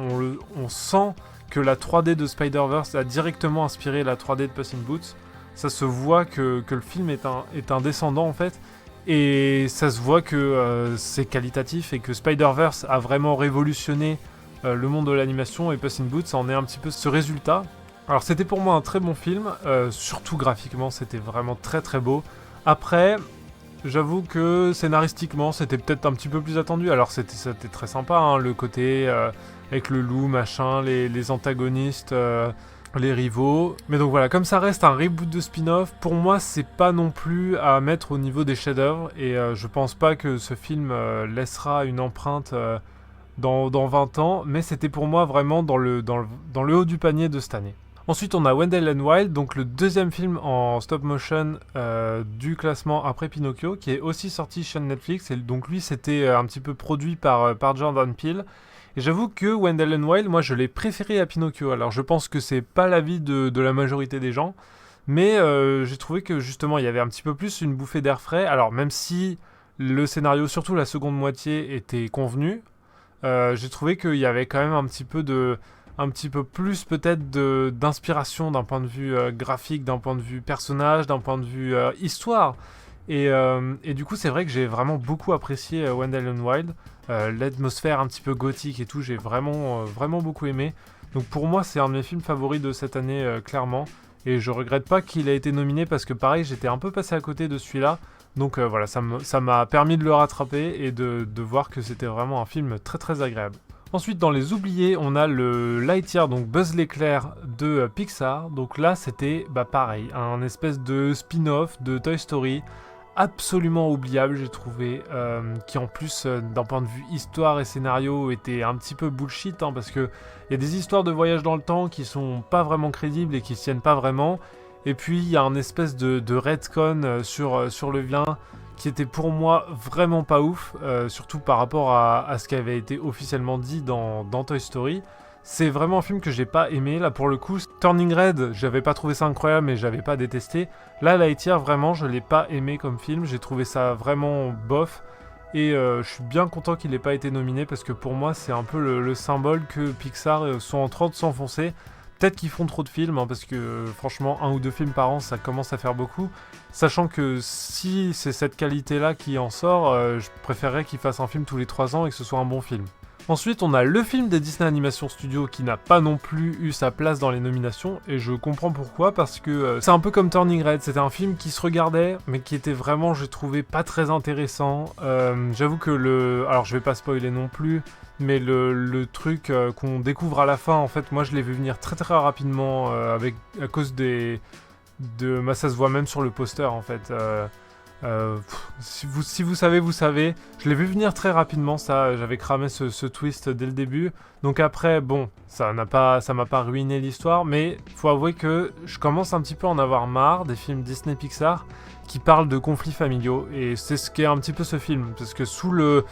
on sent que la 3D de Spider-Verse a directement inspiré la 3D de Puss in Boots. Ça se voit que le film est un descendant en fait, et ça se voit que c'est qualitatif et que Spider-Verse a vraiment révolutionné le monde de l'animation, et Puss in Boots en est un petit peu ce résultat. Alors c'était pour moi un très bon film, surtout graphiquement c'était vraiment très très beau. Après, j'avoue que scénaristiquement c'était peut-être un petit peu plus attendu, alors c'était très sympa hein, le côté avec le loup machin, les antagonistes, les rivaux. Mais donc voilà, comme ça reste un reboot de spin-off, pour moi c'est pas non plus à mettre au niveau des chefs-d'œuvre, et je pense pas que ce film laissera une empreinte dans 20 ans, mais c'était pour moi vraiment dans le haut du panier de cette année. Ensuite on a Wendell and Wild, donc le deuxième film en stop motion du classement après Pinocchio, qui est aussi sorti sur Netflix, et donc lui c'était un petit peu produit par Jordan Peele. Et j'avoue que Wendell and Wild, moi je l'ai préféré à Pinocchio. Alors je pense que c'est pas l'avis de la majorité des gens, mais j'ai trouvé que justement il y avait un petit peu plus une bouffée d'air frais. Alors même si le scénario, surtout la seconde moitié, était convenu, j'ai trouvé qu'il y avait quand même un petit peu plus peut-être d'inspiration d'un point de vue graphique, d'un point de vue personnage, d'un point de vue histoire. Et du coup c'est vrai que j'ai vraiment beaucoup apprécié Wendell and Wild. L'atmosphère un petit peu gothique et tout, j'ai vraiment beaucoup aimé. Donc pour moi c'est un de mes films favoris de cette année clairement. Et je regrette pas qu'il ait été nominé, parce que pareil j'étais un peu passé à côté de celui-là. Donc voilà, ça m'a permis de le rattraper et de voir que c'était vraiment un film très très agréable. Ensuite dans les oubliés on a le Lightyear, donc Buzz l'éclair de Pixar. Donc là c'était pareil, un espèce de spin-off de Toy Story, absolument oubliable j'ai trouvé, qui en plus d'un point de vue histoire et scénario était un petit peu bullshit hein, parce que il y a des histoires de voyage dans le temps qui sont pas vraiment crédibles et qui se tiennent pas vraiment, et puis il y a un espèce de retcon sur le vilain qui était pour moi vraiment pas ouf, surtout par rapport à ce qui avait été officiellement dit dans Toy Story. C'est vraiment un film que j'ai pas aimé. Là pour le coup, Turning Red, j'avais pas trouvé ça incroyable, mais j'avais pas détesté. Là, Lightyear, vraiment, je l'ai pas aimé comme film. J'ai trouvé ça vraiment bof. Et je suis bien content qu'il ait pas été nominé, parce que pour moi, c'est un peu le symbole que Pixar sont en train de s'enfoncer. Peut-être qu'ils font trop de films, hein, parce que franchement, 1 ou 2 films par an, ça commence à faire beaucoup. Sachant que si c'est cette qualité-là qui en sort, je préférerais qu'ils fassent un film tous les 3 ans et que ce soit un bon film. Ensuite, on a le film des Disney Animation Studios qui n'a pas non plus eu sa place dans les nominations, et je comprends pourquoi, parce que c'est un peu comme Turning Red, c'était un film qui se regardait, mais qui était vraiment, j'ai trouvé, pas très intéressant. J'avoue que alors je vais pas spoiler non plus, mais le truc qu'on découvre à la fin, en fait, moi je l'ai vu venir très très rapidement, à cause ça se voit même sur le poster, en fait. Si vous savez, vous savez. Je l'ai vu venir très rapidement, ça. J'avais cramé ce twist dès le début. Donc après, bon, ça m'a pas ruiné l'histoire, mais faut avouer que je commence un petit peu à en avoir marre des films Disney Pixar qui parlent de conflits familiaux. Et c'est ce qu'est un petit peu ce film, parce que sous le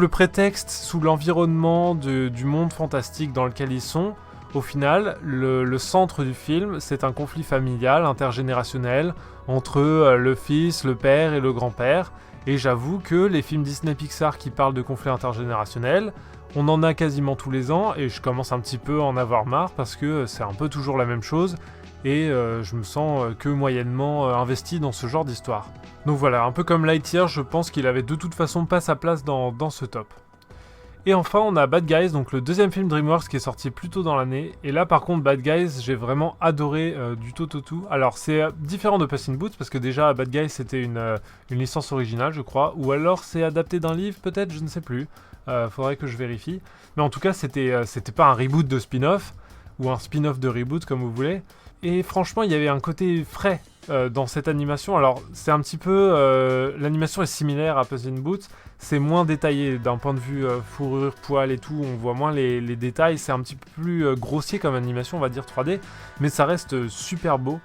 prétexte, sous l'environnement du monde fantastique dans lequel ils sont, au final, le centre du film, c'est un conflit familial, intergénérationnel, entre le fils, le père et le grand-père. Et j'avoue que les films Disney Pixar qui parlent de conflits intergénérationnels, on en a quasiment tous les ans, et je commence un petit peu à en avoir marre, parce que c'est un peu toujours la même chose, et je me sens que moyennement investi dans ce genre d'histoire. Donc voilà, un peu comme Lightyear, je pense qu'il avait de toute façon pas sa place dans ce top. Et enfin, on a Bad Guys, donc le deuxième film DreamWorks qui est sorti plus tôt dans l'année. Et là, par contre, Bad Guys, j'ai vraiment adoré du tout au tout. Alors, c'est différent de Puss in Boots, parce que déjà, Bad Guys, c'était une licence originale, je crois. Ou alors, c'est adapté d'un livre, peut-être, je ne sais plus. Faudrait que je vérifie. Mais en tout cas, c'était pas un reboot de spin-off, ou un spin-off de reboot, comme vous voulez. Et franchement, il y avait un côté frais dans cette animation. Alors, c'est un petit peu... l'animation est similaire à Puss in Boots. C'est moins détaillé d'un point de vue fourrure, poil et tout. On voit moins les détails. C'est un petit peu plus grossier comme animation, on va dire 3D. Mais ça reste super beau.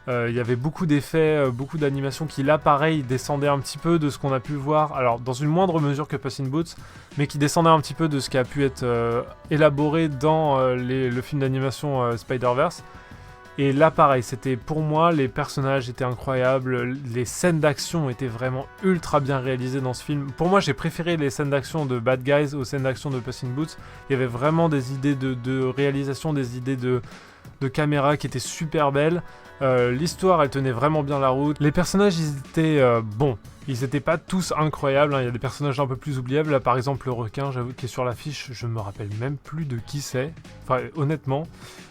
Il y avait beaucoup d'effets, beaucoup d'animations qui, là, pareil, descendaient un petit peu de ce qu'on a pu voir. Alors, dans une moindre mesure que Puss in Boots, mais qui descendaient un petit peu de ce qui a pu être élaboré dans le film d'animation Spider-Verse. Et là, pareil, c'était pour moi, les personnages étaient incroyables, les scènes d'action étaient vraiment ultra bien réalisées dans ce film. Pour moi, j'ai préféré les scènes d'action de Bad Guys aux scènes d'action de Puss in Boots. Il y avait vraiment des idées de réalisation, des idées de caméra qui étaient super belles. L'histoire, elle tenait vraiment bien la route. Les personnages, ils étaient bons. Ils n'étaient pas tous incroyables, hein. Il y a des personnages un peu plus oubliables. Là, par exemple, le requin, j'avoue, qui est sur l'affiche, je me rappelle même plus de qui c'est. Enfin, honnêtement.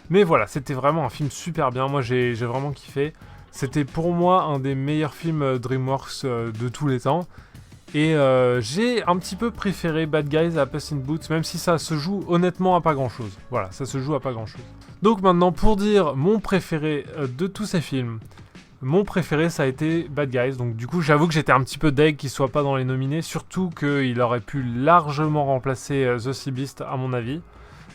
Mais voilà, c'était vraiment un film super bien. Moi, j'ai vraiment kiffé. C'était pour moi un des meilleurs films DreamWorks de tous les temps. Et j'ai un petit peu préféré Bad Guys à Puss in Boots, même si ça se joue honnêtement à pas grand-chose. Voilà, ça se joue à pas grand-chose. Donc maintenant, pour dire mon préféré de tous ces films, mon préféré, ça a été Bad Guys. Donc du coup, j'avoue que j'étais un petit peu deg qu'il soit pas dans les nominés, surtout qu'il aurait pu largement remplacer The Sea Beast, à mon avis.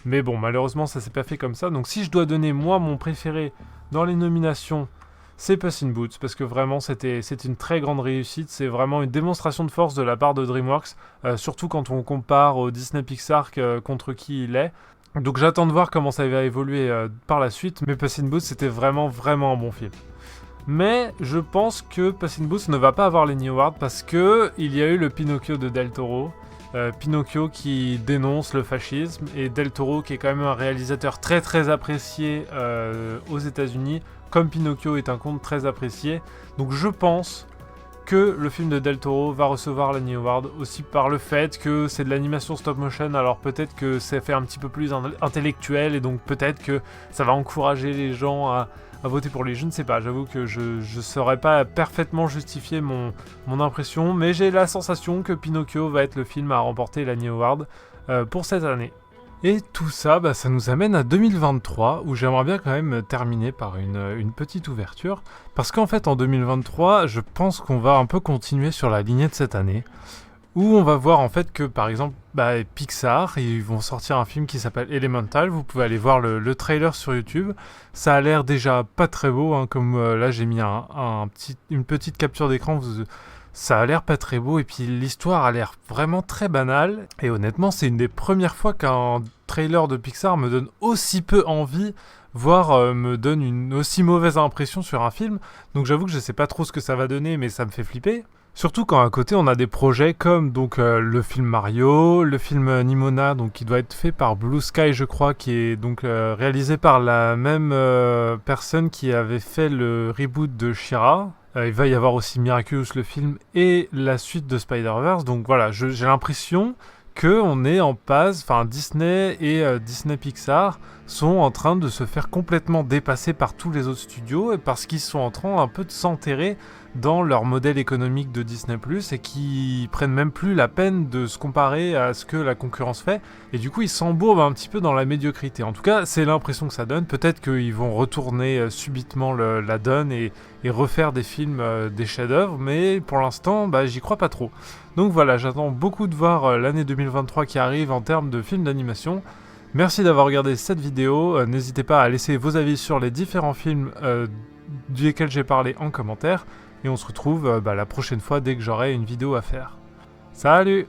Mais bon, malheureusement, ça s'est pas fait comme ça. Donc si je dois donner, moi, mon préféré dans les nominations, c'est Puss in Boots, parce que vraiment, c'est une très grande réussite. C'est vraiment une démonstration de force de la part de DreamWorks, surtout quand on compare au Disney Pixar contre qui il est. Donc j'attends de voir comment ça va évoluer par la suite. Mais Puss in Boots, c'était vraiment un bon film. Mais je pense que Puss in Boots ne va pas avoir les New Awards parce que il y a eu le Pinocchio de Del Toro. Pinocchio qui dénonce le fascisme, et Del Toro qui est quand même un réalisateur très apprécié aux États-Unis, comme Pinocchio est un conte très apprécié. Donc je pense que le film de Del Toro va recevoir l'Annie Award aussi par le fait que c'est de l'animation stop motion, alors peut-être que ça fait un petit peu plus intellectuel, et donc peut-être que ça va encourager les gens à voter pour lui. Je ne sais pas, j'avoue que je ne saurais pas parfaitement justifier mon impression, mais j'ai la sensation que Pinocchio va être le film à remporter l'Annie Award pour cette année. Et tout ça, ça nous amène à 2023, où j'aimerais bien quand même terminer par une petite ouverture, parce qu'en fait en 2023, je pense qu'on va un peu continuer sur la lignée de cette année, où on va voir en fait que par exemple Pixar, ils vont sortir un film qui s'appelle Elemental. Vous pouvez aller voir le trailer sur YouTube. Ça a l'air déjà pas très beau, hein, comme là j'ai mis une petite capture d'écran. Ça a l'air pas très beau, et puis l'histoire a l'air vraiment très banale. Et honnêtement, c'est une des premières fois qu'un trailer de Pixar me donne aussi peu envie, voire me donne une aussi mauvaise impression sur un film. Donc j'avoue que je sais pas trop ce que ça va donner, mais ça me fait flipper. Surtout quand à côté on a des projets comme donc le film Mario, le film Nimona, donc qui doit être fait par Blue Sky, je crois, qui est donc réalisé par la même personne qui avait fait le reboot de She-Ra. Il va y avoir aussi Miraculous, le film, et la suite de Spider-Verse. Donc voilà, j'ai l'impression qu'on est en passe, enfin Disney et Disney Pixar sont en train de se faire complètement dépasser par tous les autres studios, et parce qu'ils sont en train un peu de s'enterrer dans leur modèle économique de Disney+, et qui prennent même plus la peine de se comparer à ce que la concurrence fait, et du coup ils s'embourbent un petit peu dans la médiocrité. En tout cas, c'est l'impression que ça donne. Peut-être qu'ils vont retourner subitement la donne et refaire des films, des chefs-d'œuvre, mais pour l'instant, j'y crois pas trop. Donc voilà, j'attends beaucoup de voir l'année 2023 qui arrive en termes de films d'animation. Merci d'avoir regardé cette vidéo. N'hésitez pas à laisser vos avis sur les différents films desquels j'ai parlé en commentaire. Et on se retrouve la prochaine fois dès que j'aurai une vidéo à faire. Salut!